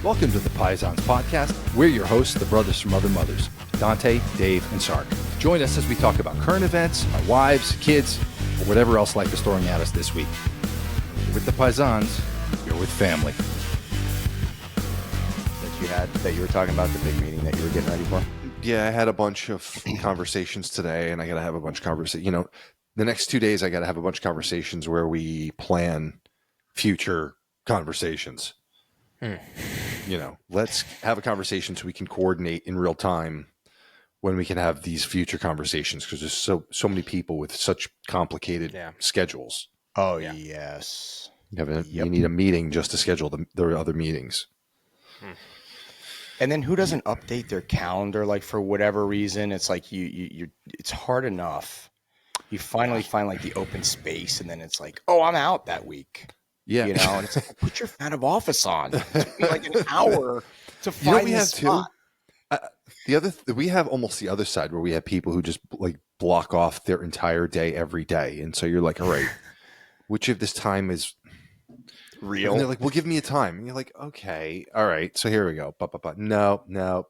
Welcome to the Paisans podcast. We're your hosts, the brothers from other mothers, Dante, Dave, and Sark. Join us as we talk about current events, our wives, kids, or whatever else life is throwing at us this week. You're with the Paisans, you're with family. That you were talking about, the big meeting that you were getting ready for? Yeah, I had a bunch of conversations today, and I got to have a bunch of conversations. You know, the next 2 days, I got to have a bunch of conversations where we plan future conversations. You know, let's have a conversation so we can coordinate in real time when we can have these future conversations, because there's so many people with such complicated schedules. Oh, yeah. Yes. You need a meeting just to schedule the other meetings. And then who doesn't update their calendar? Like, for whatever reason, it's like you it's hard enough. You finally find like the open space, and then it's like, oh, I'm out that week. Yeah. You know, and it's like, put your out of office on. It took me like an hour to find this spot. We have almost the other side where we have people who just like block off their entire day every day. And so you're like, all right, which of this time is real? And they're like, well, give me a time. And you're like, okay, all right. So here we go. No.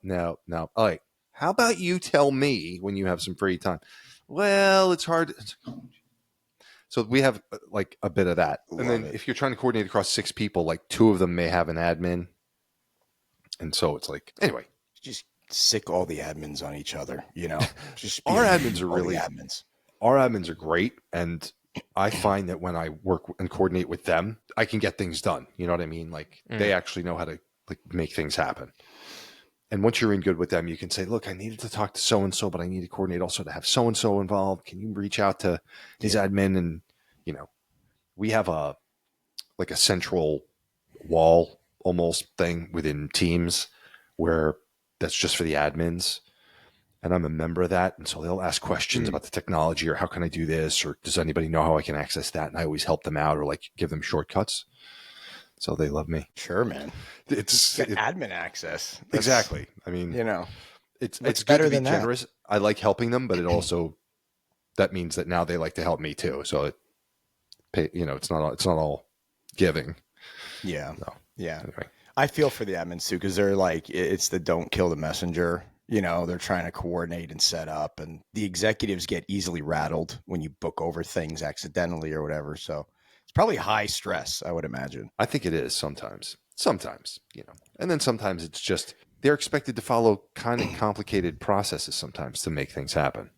All right. How about you tell me when you have some free time? Well, it's hard. So we have like a bit of that. And then if you're trying to coordinate across 6 people, like 2 of them may have an admin. And so it's like, anyway. Just sick all the admins on each other, you know? Just our admins are really admins. Our admins are great. And I find that when I work and coordinate with them, I can get things done. You know what I mean? Like they actually know how to like make things happen. And once you're in good with them, you can say, look, I needed to talk to so-and-so, but I need to coordinate also to have so-and-so involved. Can you reach out to his admin? And, you know, we have a central wall almost thing within Teams where that's just for the admins. And I'm a member of that. And so they'll ask questions about the technology or how can I do this? Or does anybody know how I can access that? And I always help them out or like give them shortcuts. So they love me. Sure, man. It's admin access. Exactly. I mean, you know, it's good to be generous. That. I like helping them, but it also, that means that now they like to help me too. So it's not all giving. Yeah. So, yeah. Anyway. I feel for the admins too, because they're like, it's the don't kill the messenger. You know, they're trying to coordinate and set up, and the executives get easily rattled when you book over things accidentally or whatever. So it's probably high stress, I would imagine. I think it is sometimes, you know, and then sometimes it's just, they're expected to follow kind of complicated processes sometimes to make things happen.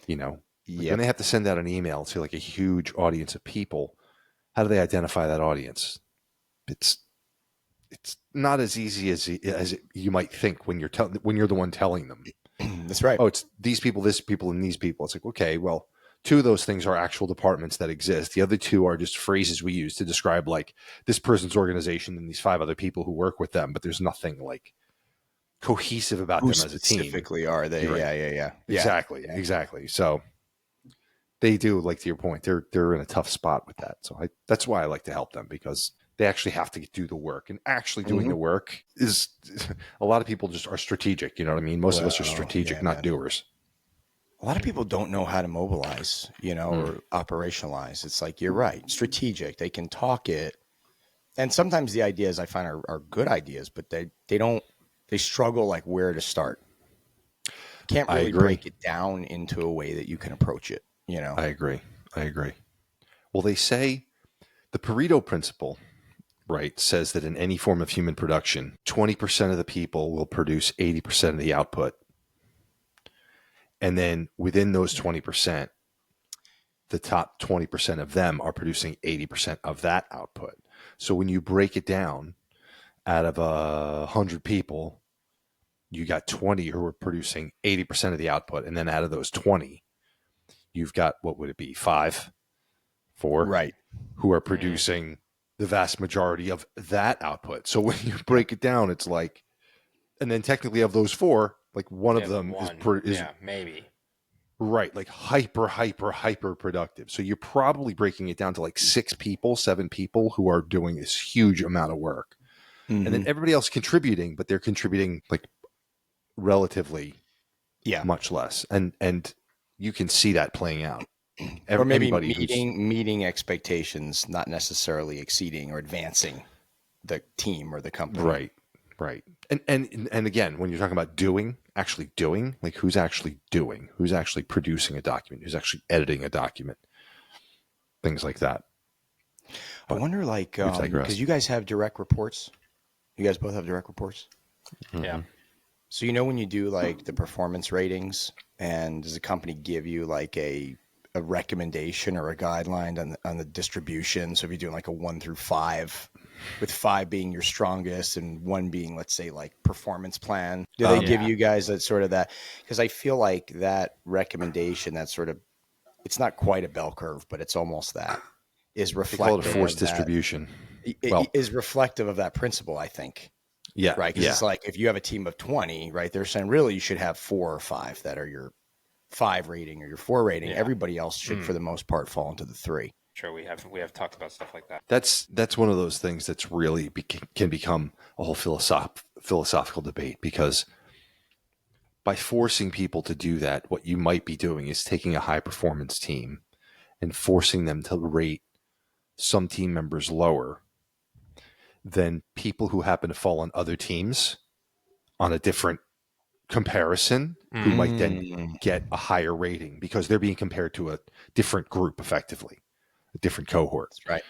You know, when they have to send out an email to like a huge audience of people, how do they identify that audience? It's not as easy as you might think when you're the one telling them. That's right. Oh, it's these people, this people, and these people. It's like, okay, well, 2 of those things are actual departments that exist. The other 2 are just phrases we use to describe like this person's organization and these 5 other people who work with them. But there's nothing like cohesive about them as a team. Specifically, are they? Right. Yeah. Exactly. So they do, like, to your point, they're in a tough spot with that. So that's why I like to help them, because they actually have to do the work, and actually doing the work is a lot of people just are strategic. You know what I mean? Most of us are strategic, not doers. A lot of people don't know how to mobilize, you know, or operationalize. It's like, you're right. Strategic. They can talk it. And sometimes the ideas I find are good ideas, but they struggle like where to start. Can't really break it down into a way that you can approach it, you know? I agree. Well, they say the Pareto Principle, right, says that in any form of human production, 20% of the people will produce 80% of the output. And then within those 20%, the top 20% of them are producing 80% of that output. So when you break it down, out of 100 people, you got 20 who are producing 80% of the output. And then out of those 20, you've got, what would it be, 4, right, who are producing the vast majority of that output. So when you break it down, it's like, and then technically of those 4, like one of them is maybe right, like hyper productive. So you're probably breaking it down to like 6 people, 7 people who are doing this huge amount of work. And then everybody else contributing, but they're contributing like relatively much less. And you can see that playing out. Or maybe meeting expectations, not necessarily exceeding or advancing the team or the company. Right. And again, when you're talking about actually doing, like who's actually producing a document, who's actually editing a document, things like that. I wonder, like, we've digressed. because you guys have direct reports. You guys both have direct reports. Yeah. So when you do like the performance ratings, and does the company give you like a recommendation or a guideline on the distribution? So if you're doing like a 1 through 5, with 5 being your strongest and 1 being, let's say, like performance plan, do they give you guys that sort of that? Because I feel like that recommendation, that sort of, it's not quite a bell curve, but it's almost that, is reflective. They call it a forced distribution. It is reflective of that principle, I think. Yeah. Right. Because it's like, if you have a team of 20, right, they're saying really you should have 4 or 5 that are your 5 rating or your 4 rating. Everybody else should, for the most part, fall into the 3. Sure. We have talked about stuff like that. That's one of those things that's really can become a whole philosophical debate, because by forcing people to do that, what you might be doing is taking a high performance team and forcing them to rate some team members lower than people who happen to fall on other teams on a different comparison, who might then get a higher rating because they're being compared to a different group, effectively, a different cohort. That's right.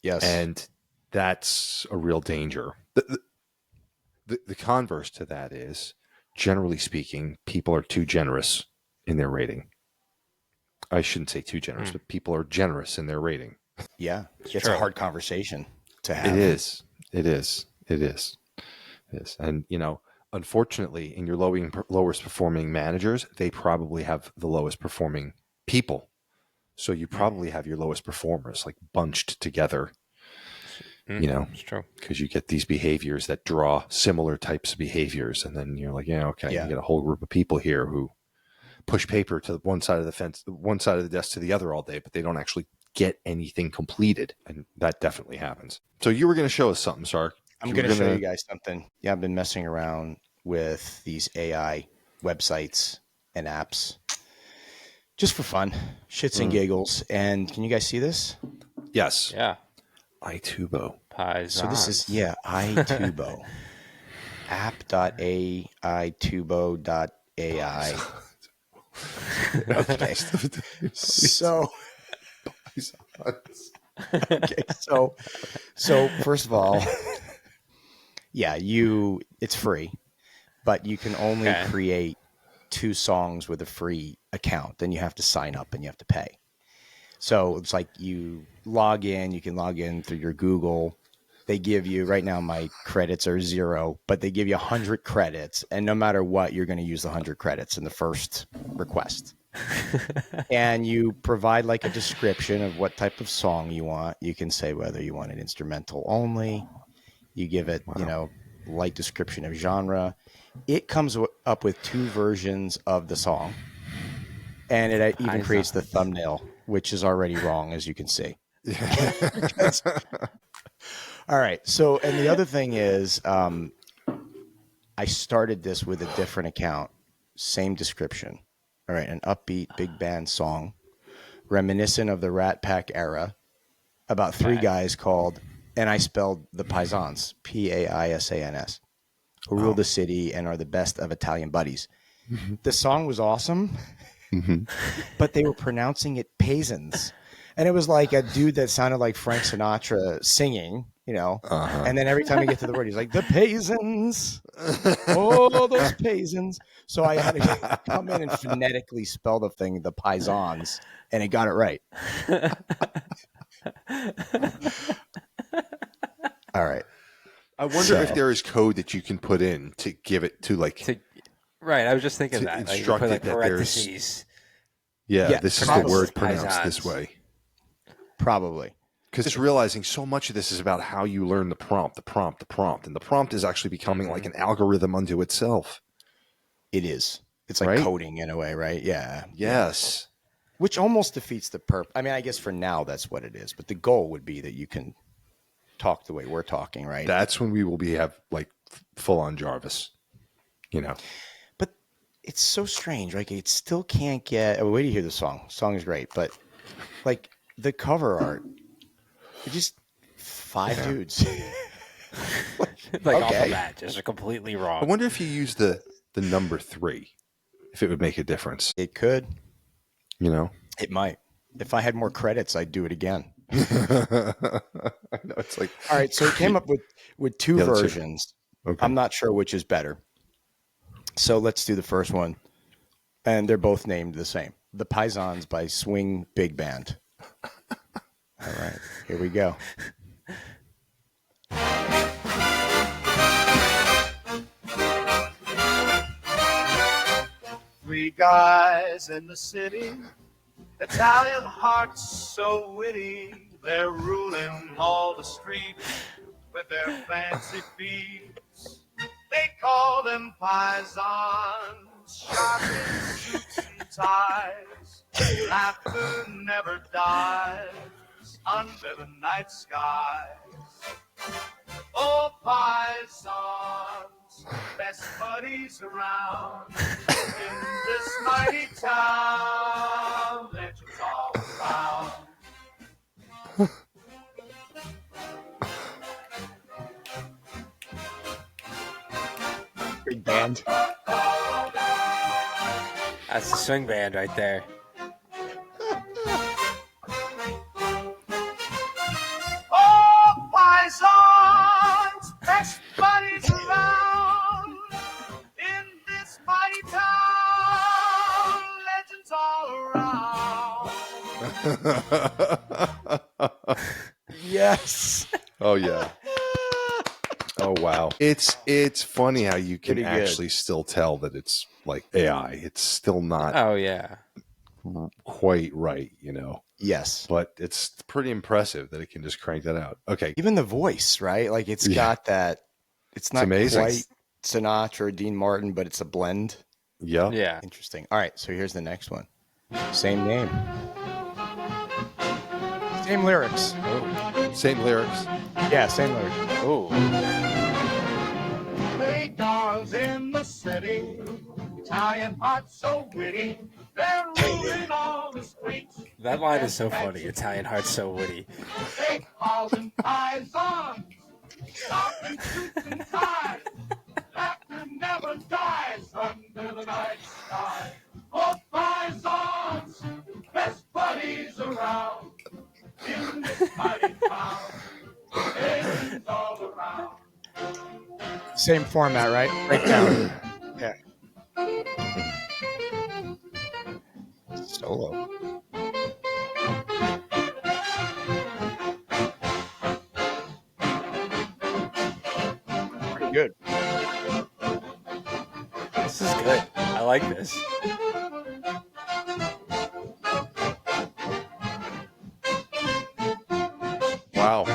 Yes. And that's a real danger. The converse to that is, generally speaking, people are too generous in their rating. I shouldn't say too generous, but people are generous in their rating. Yeah. It's a hard conversation to have. It is. And, unfortunately, in your lowest performing managers, they probably have the lowest performing people. So you probably have your lowest performers like bunched together, It's true. because you get these behaviors that draw similar types of behaviors. And then you're like, you get a whole group of people here who push paper to one side of the fence, one side of the desk to the other all day, but they don't actually get anything completed. And that definitely happens. So you were going to show us something, Sark. I'm going to show you guys something. Yeah, I've been messing around with these AI websites and apps just for fun, shits and giggles. And can you guys see this? Yes. Yeah. Aitubo. Paisans. So this is, Aitubo. app.aitubo.ai. Okay. So first of all, it's free, but you can only create 2 songs with a free account. Then you have to sign up and you have to pay. So it's like you can log in through your Google. They give you, right now my credits are 0, but they give you 100 credits. And no matter what, you're going to use the 100 credits in the first request. And you provide like a description of what type of song you want. You can say whether you want an instrumental only. You give it, light description of genre. It comes up with 2 versions of the song. And it even creates the thumbnail, which is already wrong, as you can see. All right. So, and the other thing is, I started this with a different account, same description. All right. An upbeat big band song, reminiscent of the Rat Pack era, about 3 guys called, and I spelled the Paisans, Paisans, who rule the city and are the best of Italian buddies. Mm-hmm. The song was awesome, but they were pronouncing it Paisans. And it was like a dude that sounded like Frank Sinatra singing, and then every time you get to the word, he's like, the Paisans. Oh, those Paisans. So I had to come in and phonetically spell the thing, the Paisans, and it got it right. All right. I wonder if there is code that you can put in to give it to right. I was just thinking to that. instruct Like, it that parentheses. this is the word pronounced Paisans. this way. Probably. Because it's realizing so much of this is about how you learn the prompt. And the prompt is actually becoming like an algorithm unto itself. It is. It's like coding in a way, right? Yeah. Yes. Which almost defeats the purpose. I mean, I guess for now that's what it is. But the goal would be that you can talk the way we're talking, right? That's when we will have like full on Jarvis, But it's so strange. Like, it still can't get. Wait to hear the song. The song is great, but like the cover art, it's just 5 dudes. Like off Okay. the bat, just completely I wrong. wonder if you use the number 3, if it would make a difference. It could. You know, It might. If I had more credits, I'd do it again. I know it's like All right. So he came up with 2 Yeah, let's hear it. versions. okay. I'm not sure which is better. So let's do the first one. And they're both named the same. The Paisans by Swing Big Band. All right. Here we go. 3 guys in the city, Italian hearts so witty, they're ruling all the streets with their fancy beats. They call them Paisans, sharp in suits and ties. Laughter never dies under the night skies. Oh, Paisans, best buddies around in this mighty town. Legends all around. Big band. That's the swing band right there. Oh, Paisans, best buddies around in this mighty town. Legends all around. Yes. Oh yeah. Oh wow. It's funny how you can Pretty good. actually still tell that it's like AI. It's still not Oh yeah. quite right, you know. Yes. But it's pretty impressive that it can just crank that out. Okay. Even the voice, right? Like it's Yeah. got that. It's not amazing. quite Sinatra or Dean Martin, but it's a blend. Yeah. Yeah. Interesting. All right. So here's the next one. Same name. Same lyrics. Same lyrics. Yeah, same lyrics. Ooh. 3 guys in the city, Italian hearts so witty, they're ruling all the streets. That line is so funny. Italian heart's so witty. They call them Paisans, sharp in suits and ties. Laughter never dies under the night sky. Oh, Paisans, best buddies around in this mighty town. Legends all around. Same format, right? Breakdown. Yeah. Solo. Pretty good. This is good. I like this. Wow.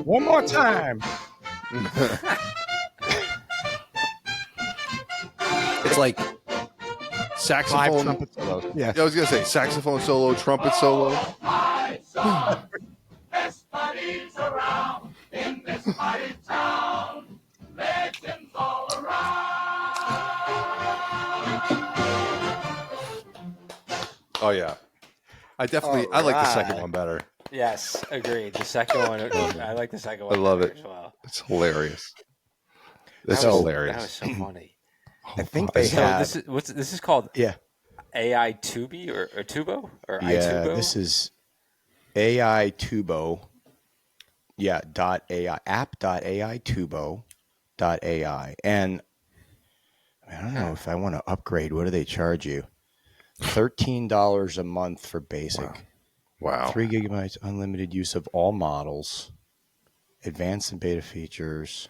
One more time. It's like 5 saxophone. trumpet solos. Yeah. I was gonna say saxophone solo, trumpet solo. Paisans, best buddies around in this mighty town. Legends all around. Oh yeah. I like the second Alright. one better. Yes, agreed. The second one, I like the second one. I love better it. as well. It's hilarious. That's That was hilarious. so funny. I think they So have. this is called Yeah. AI-Tubi or Tubo or Yeah. Aitubo? This is Aitubo. Yeah. .ai app.aitubo.ai. And I don't know if I want to upgrade. What do they charge you? $13 a month for basic. Wow. 3 gigabytes, unlimited use of all models, advanced and beta features.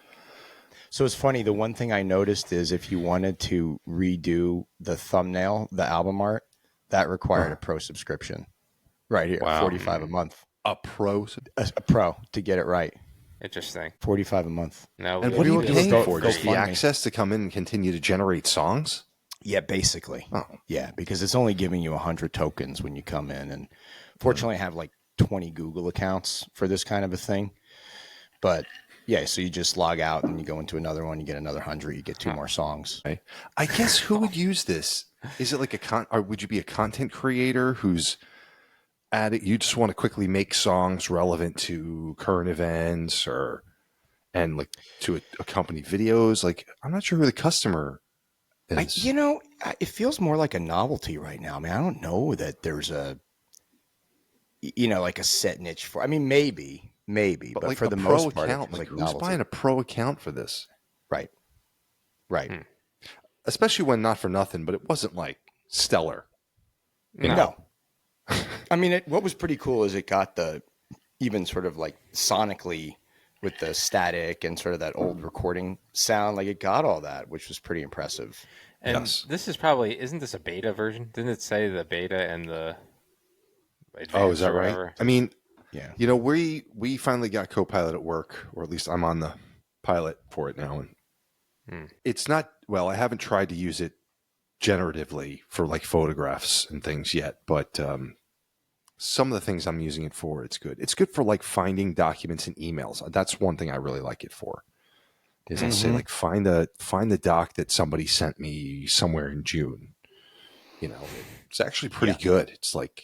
So it's funny. The one thing I noticed is if you wanted to redo the thumbnail, the album art, that required a pro subscription. Right here, Wow. $45 a month. A pro. A pro to get it right. Interesting. $45 a month. No, And we- what are you we- paying go- for? go Just the fund me. access to come in and continue to generate songs? Yeah, basically. Oh. Yeah, because it's only giving you 100 tokens when you come in. And fortunately, I have like 20 Google accounts for this kind of a thing. But yeah, so you just log out and you go into another one, you get another 100, you get 2 more songs. Okay. I guess who would use this? Is it like or would you be a content creator who's add it. You just want to quickly make songs relevant to current events and like to accompany videos. Like, I'm not sure who the customer is. It feels more like a novelty right now. I mean, I don't know that there's like a set niche for. I mean, maybe, but like for a the pro most part, it account, feels like like who's novelty. buying a pro account for this? Right. Especially when not for nothing, but it wasn't like stellar. No. I mean, what was pretty cool is it got the even sort of like sonically with the static and sort of that old recording sound, like it got all that, which was pretty impressive. And Yes. this is probably, isn't this a beta version? Didn't it say the beta and the advanced Oh, is that or right? whatever? I mean, Yeah. we finally got Copilot at work, or at least I'm on the pilot for it now. And it's not, well, I haven't tried to use it generatively for like photographs and things yet, but some of the things I'm using it for, it's good. It's good for like finding documents and emails. That's one thing I really like it for. Is I'll say like find the doc that somebody sent me somewhere in June. It's actually pretty good. It's like,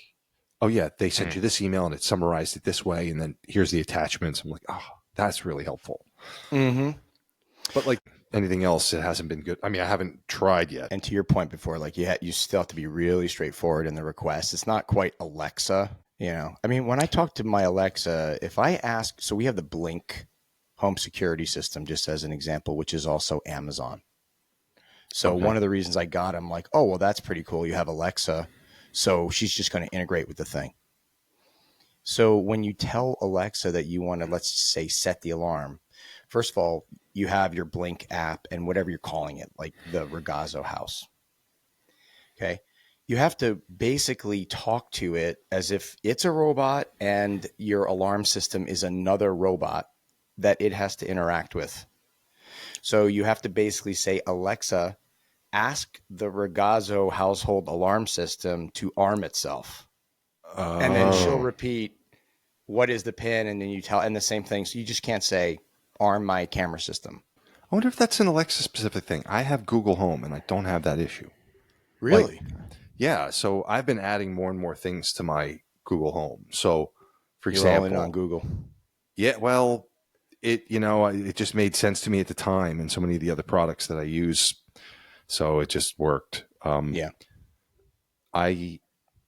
oh yeah, they sent you this email and it summarized it this way, and then here's the attachments. I'm like, oh, that's really helpful. But like anything else, it hasn't been good. I mean, I haven't tried yet. And to your point before, like you still have to be really straightforward in the request. It's not quite Alexa, I mean, when I talk to my Alexa, if I ask, so we have the Blink home security system, just as an example, which is also Amazon. So one of the reasons I got him, like, oh, well, that's pretty cool. You have Alexa. So she's just going to integrate with the thing. So when you tell Alexa that you want to, let's say, set the alarm, first of all, you have your Blink app and whatever you're calling it, like the Ragazzo house. Okay. You have to basically talk to it as if it's a robot and your alarm system is another robot that it has to interact with. So you have to basically say, Alexa, ask the Ragazzo household alarm system to arm itself. And then she'll repeat, what is the pin? And then you tell, and the same thing. So you just can't say, arm my camera system. I wonder if that's an Alexa specific thing. I have Google Home and I don't have that issue. Really? Like, yeah. So I've been adding more and more things to my Google Home. So for You're all example, in on Google. yeah, well, it just made sense to me at the time and so many of the other products that I use. So it just worked. I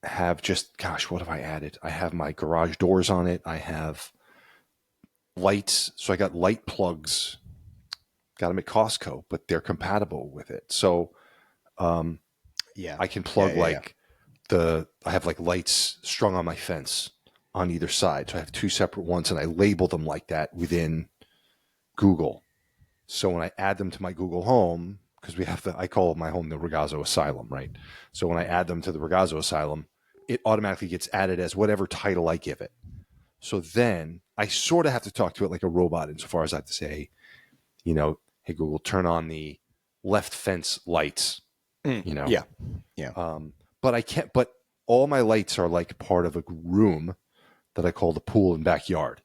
have just, gosh, what have I added? I have my garage doors on it. I have lights. So I got light plugs, got them at Costco, but they're compatible with it. So I can plug I have like lights strung on my fence on either side. So I have two separate ones and I label them like that within Google. So when I add them to my Google Home, because I call my home the Ragazzo Asylum, right? So when I add them to the Ragazzo Asylum, it automatically gets added as whatever title I give it. So then I sort of have to talk to it like a robot insofar as I have to say, hey, Google, turn on the left fence lights, Yeah. But I can't, but all my lights are like part of a room that I call the pool and backyard.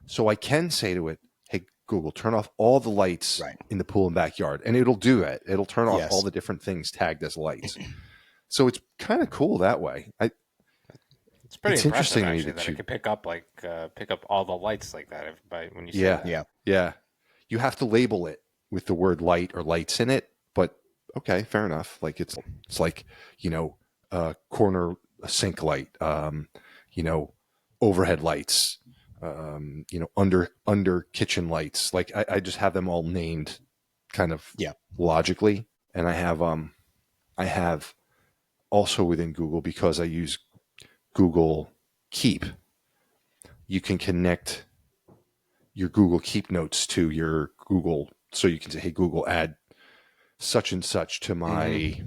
So I can say to it, hey, Google, turn off all the lights in the pool and backyard. And it'll do it. It'll turn off all the different things tagged as lights. So it's kind of cool that way. It's pretty It's impressive, interesting to me actually, that that you- it could pick up all the lights like that when you say Yeah. that. Yeah. You have to label it with the word light or lights in it, but okay, fair enough. Like it's like, corner sink light, overhead lights, under kitchen lights. Like I just have them all named kind of logically. And I have also within Google, because I use Google Keep, you can connect your Google Keep notes to your Google. So you can say, hey, Google, add such and such to my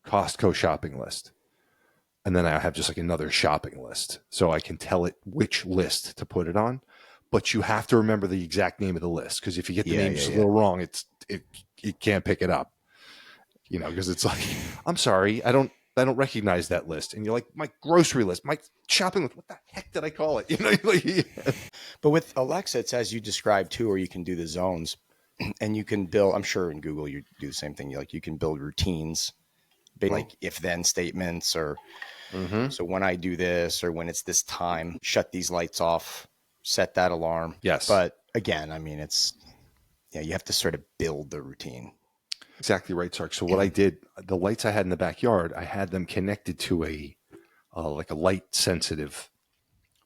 Costco shopping list. And then I have just like another shopping list. So I can tell it which list to put it on. But you have to remember the exact name of the list, because if you get the name just a little wrong, it can't pick it up. Because it's like, I'm sorry, I don't recognize that list. And you're like, my grocery list, my shopping list, what the heck did I call it? But with Alexa, it's as you described too, or you can do the zones and you can build, I'm sure in Google you do the same thing. You can build routines like if-then statements or Mm-hmm. so when I do this or when it's this time, shut these lights off, set that alarm. Yes. But again, I mean, you have to sort of build the routine. Exactly right, Sark. So what I did, the lights I had in the backyard, I had them connected to a like a light sensitive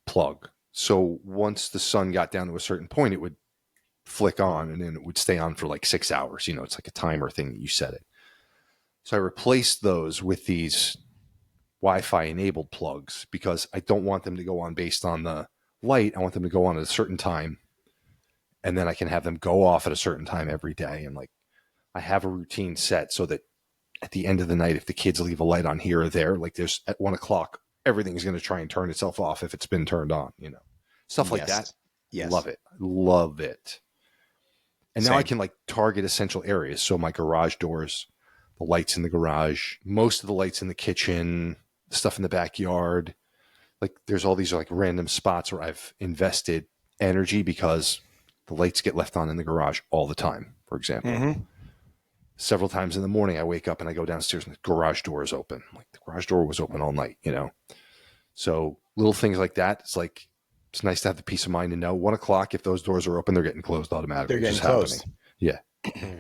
plug. So once the sun got down to a certain point, it would flick on and then it would stay on for like 6 hours. You know, it's like a timer thing that you set it. So I replaced those with these Wi-Fi enabled plugs because I don't want them to go on based on the light. I want them to go on at a certain time, and then I can have them go off at a certain time every day. And like I have a routine set so that at the end of the night, if the kids leave a light on here or there, like there's at 1 o'clock, everything's going to try and turn itself off if it's been turned on, you know, stuff like that. Yes. Love it. Love it. And now Same. I can like target essential areas. So my garage doors, the lights in the garage, most of the lights in the kitchen, stuff in the backyard. Like there's all these like random spots where I've invested energy because the lights get left on in the garage all the time, for example. Mm-hmm. Several times in the morning, I wake up and I go downstairs and the garage door is open. Like the garage door was open all night, you know? So little things like that. It's like, it's nice to have the peace of mind to know 1 o'clock, if those doors are open, they're getting closed automatically. They're getting closed. Happening. Yeah.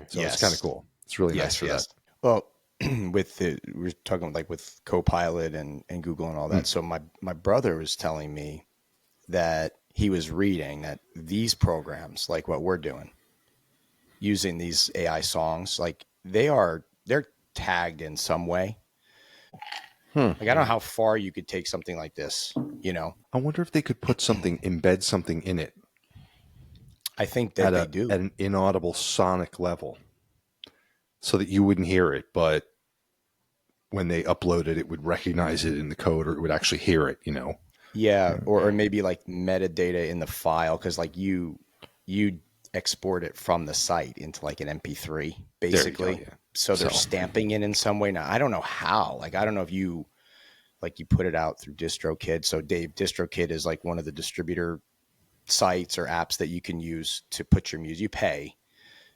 So Yes. it's kind of cool. It's really nice for that. Well, we're talking like with Copilot and Google and all that. So my brother was telling me that he was reading that these programs, like what we're doing, using these AI songs, like they're tagged in some way. Like I don't know how far you could take something like this, you know. I wonder if they could put something, embed something in it I think that they do. at an inaudible sonic level so that you wouldn't hear it, but when they upload it, it would recognize it in the code, or it would actually hear it, you know? Yeah. Or maybe like metadata in the file. Cause like you export it from the site into like an MP3 basically. There you go, yeah. So they're stamping it in some way. Now, I don't know how, like, I don't know if you put it out through DistroKid. So Dave, DistroKid is like one of the distributor sites or apps that you can use to put your music, you pay,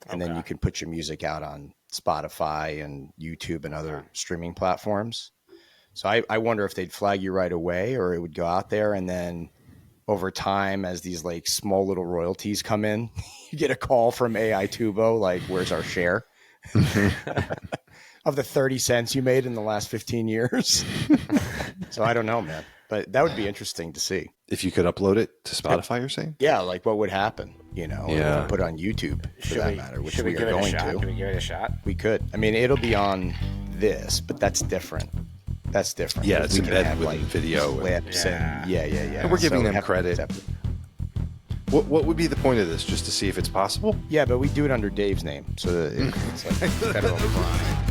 and then you can put your music out on Spotify and YouTube and other streaming platforms. So I wonder if they'd flag you right away, or it would go out there, and then over time, as these like small little royalties come in, you get a call from Aitubo, like, where's our share of the 30 cents you made in the last 15 years? So I don't know, man, but that would be interesting to see. If you could upload it to Spotify, you're saying? Yeah, like what would happen, you know, Yeah. put it on YouTube for that matter, which we are give it going a shot? to. Can we give it a shot? We could. I mean, it'll be on this, but that's different. That's different. Yeah, it's We can embedded have, with video. clips and yeah. And we're giving them have- credit. What would be the point of this? Just to see if it's possible? Yeah, but we do it under Dave's name, so that it's like federal crime.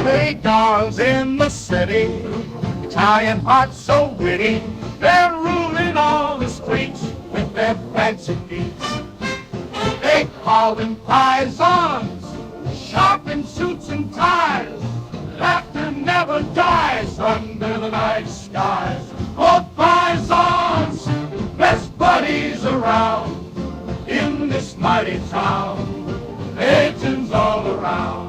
Hey, dolls in the city, Italian hearts so witty, they're ruling all the streets with their fancy beats. They call them Paisans, sharp in suits and ties. Laughter never dies under the night skies. Oh, Paisans, best buddies around in this mighty town. Legends all around.